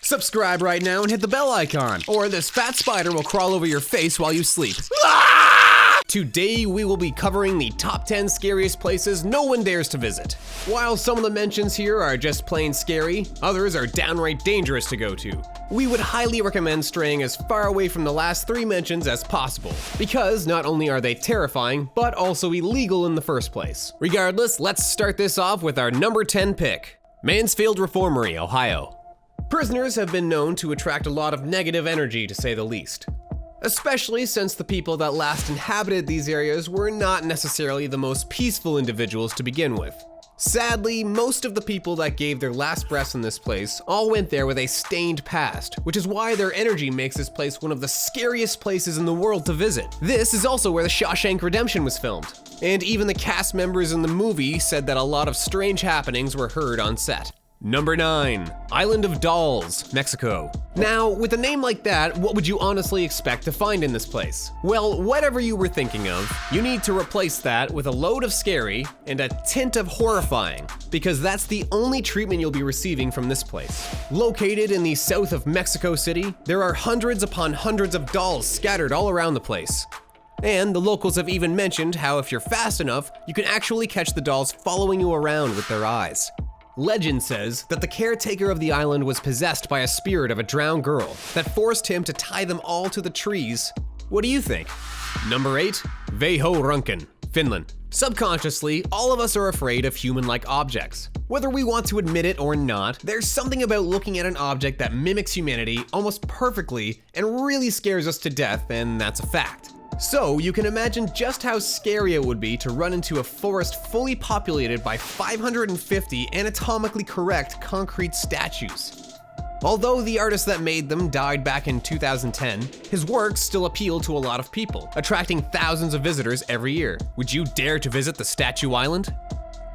Subscribe right now and hit the bell icon, or this fat spider will crawl over your face while you sleep. Today we will be covering the top 10 scariest places no one dares to visit. While some of the mentions here are just plain scary, others are downright dangerous to go to. We would highly recommend straying as far away from the last 3 mentions as possible, because not only are they terrifying, but also illegal in the first place. Regardless, let's start this off with our number 10 pick, Mansfield Reformatory, Ohio. Prisoners have been known to attract a lot of negative energy, to say the least. Especially since the people that last inhabited these areas were not necessarily the most peaceful individuals to begin with. Sadly, most of the people that gave their last breaths in this place all went there with a stained past, which is why their energy makes this place one of the scariest places in the world to visit. This is also where The Shawshank Redemption was filmed, and even the cast members in the movie said that a lot of strange happenings were heard on set. Number 9, Island of Dolls, Mexico. Now, with a name like that, what would you honestly expect to find in this place? Well, whatever you were thinking of, you need to replace that with a load of scary and a tint of horrifying, because that's the only treatment you'll be receiving from this place. Located in the south of Mexico City, there are hundreds upon hundreds of dolls scattered all around the place. And the locals have even mentioned how if you're fast enough, you can actually catch the dolls following you around with their eyes. Legend says that the caretaker of the island was possessed by a spirit of a drowned girl that forced him to tie them all to the trees. What do you think? Number 8, Vajo Runeken, Finland. Subconsciously, all of us are afraid of human-like objects. Whether we want to admit it or not, there's something about looking at an object that mimics humanity almost perfectly and really scares us to death, and that's a fact. So you can imagine just how scary it would be to run into a forest fully populated by 550 anatomically correct concrete statues. Although the artist that made them died back in 2010, his works still appeal to a lot of people, attracting thousands of visitors every year. Would you dare to visit the Statue Island?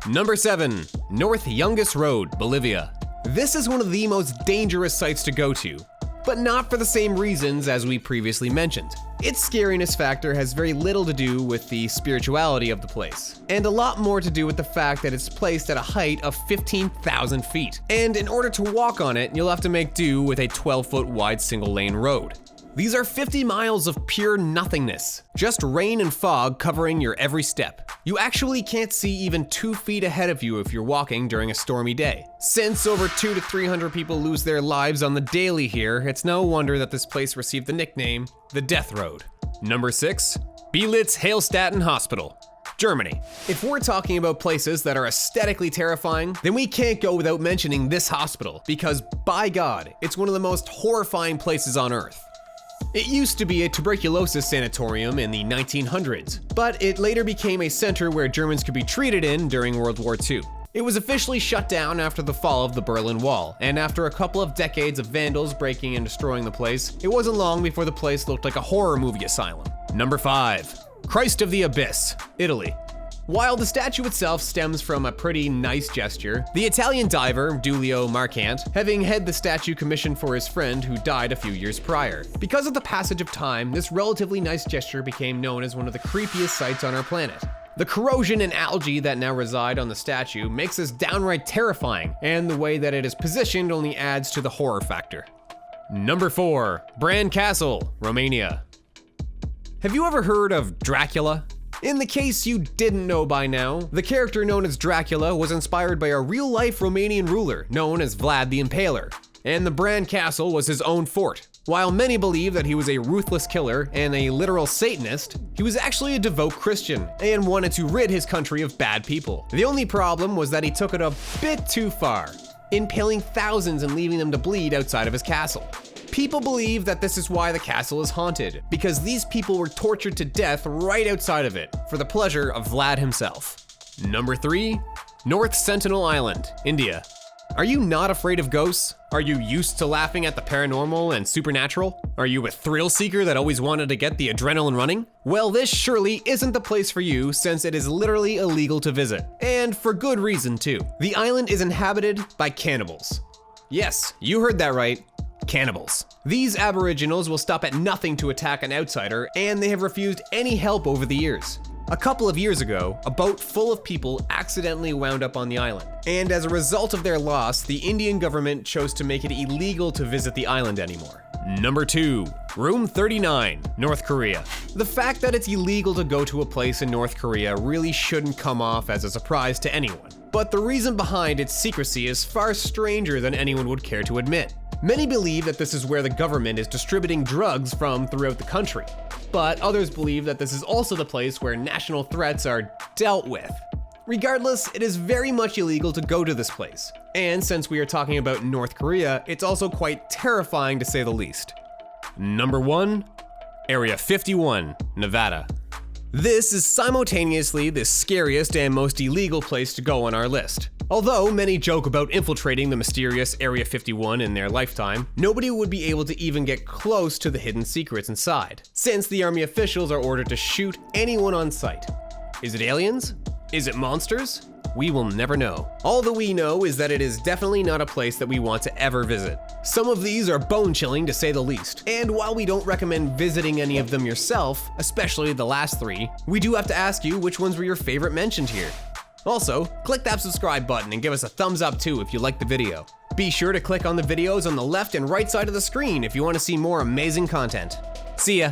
Number 7, North Yungas Road, Bolivia. This is one of the most dangerous sites to go to, but not for the same reasons as we previously mentioned. Its scariness factor has very little to do with the spirituality of the place, and a lot more to do with the fact that it's placed at a height of 15,000 feet. And in order to walk on it, you'll have to make do with a 12-foot wide single-lane road. These are 50 miles of pure nothingness, just rain and fog covering your every step. You actually can't see even 2 feet ahead of you if you're walking during a stormy day. Since over 200 to 300 people lose their lives on the daily here, it's no wonder that this place received the nickname, the Death Road. Number 6, Blissheim Hospital, Germany. If we're talking about places that are aesthetically terrifying, then we can't go without mentioning this hospital, because by God, it's one of the most horrifying places on earth. It used to be a tuberculosis sanatorium in the 1900s, but it later became a center where Germans could be treated in during World War II. It was officially shut down after the fall of the Berlin Wall, and after a couple of decades of vandals breaking and destroying the place, it wasn't long before the place looked like a horror movie asylum. Number 5, Christ of the Abyss, Italy. While the statue itself stems from a pretty nice gesture, the Italian diver, Giulio Marcant, having had the statue commissioned for his friend who died a few years prior. Because of the passage of time, this relatively nice gesture became known as one of the creepiest sights on our planet. The corrosion and algae that now reside on the statue makes this downright terrifying, and the way that it is positioned only adds to the horror factor. Number 4, Bran Castle, Romania. Have you ever heard of Dracula? In the case you didn't know by now, the character known as Dracula was inspired by a real-life Romanian ruler known as Vlad the Impaler, and the Bran Castle was his own fort. While many believe that he was a ruthless killer and a literal Satanist, he was actually a devout Christian and wanted to rid his country of bad people. The only problem was that he took it a bit too far, impaling thousands and leaving them to bleed outside of his castle. People believe that this is why the castle is haunted, because these people were tortured to death right outside of it, for the pleasure of Vlad himself. Number 3, North Sentinel Island, India. Are you not afraid of ghosts? Are you used to laughing at the paranormal and supernatural? Are you a thrill seeker that always wanted to get the adrenaline running? Well, this surely isn't the place for you, since it is literally illegal to visit. And for good reason too. The island is inhabited by cannibals. Yes, you heard that right. Cannibals. These aboriginals will stop at nothing to attack an outsider, and they have refused any help over the years. A couple of years ago, a boat full of people accidentally wound up on the island. And as a result of their loss, the Indian government chose to make it illegal to visit the island anymore. Number 2. Room 39, North Korea. The fact that it's illegal to go to a place in North Korea really shouldn't come off as a surprise to anyone. But the reason behind its secrecy is far stranger than anyone would care to admit. Many believe that this is where the government is distributing drugs from throughout the country. But others believe that this is also the place where national threats are dealt with. Regardless, it is very much illegal to go to this place. And since we are talking about North Korea, it's also quite terrifying to say the least. Number 1, Area 51, Nevada. This is simultaneously the scariest and most illegal place to go on our list. Although many joke about infiltrating the mysterious Area 51 in their lifetime, nobody would be able to even get close to the hidden secrets inside, since the army officials are ordered to shoot anyone on sight. Is it aliens? Is it monsters? We will never know. All that we know is that it is definitely not a place that we want to ever visit. Some of these are bone-chilling to say the least, and while we don't recommend visiting any of them yourself, especially the last 3, we do have to ask you which ones were your favorite mentioned here. Also, click that subscribe button and give us a thumbs up too if you liked the video. Be sure to click on the videos on the left and right side of the screen if you want to see more amazing content. See ya!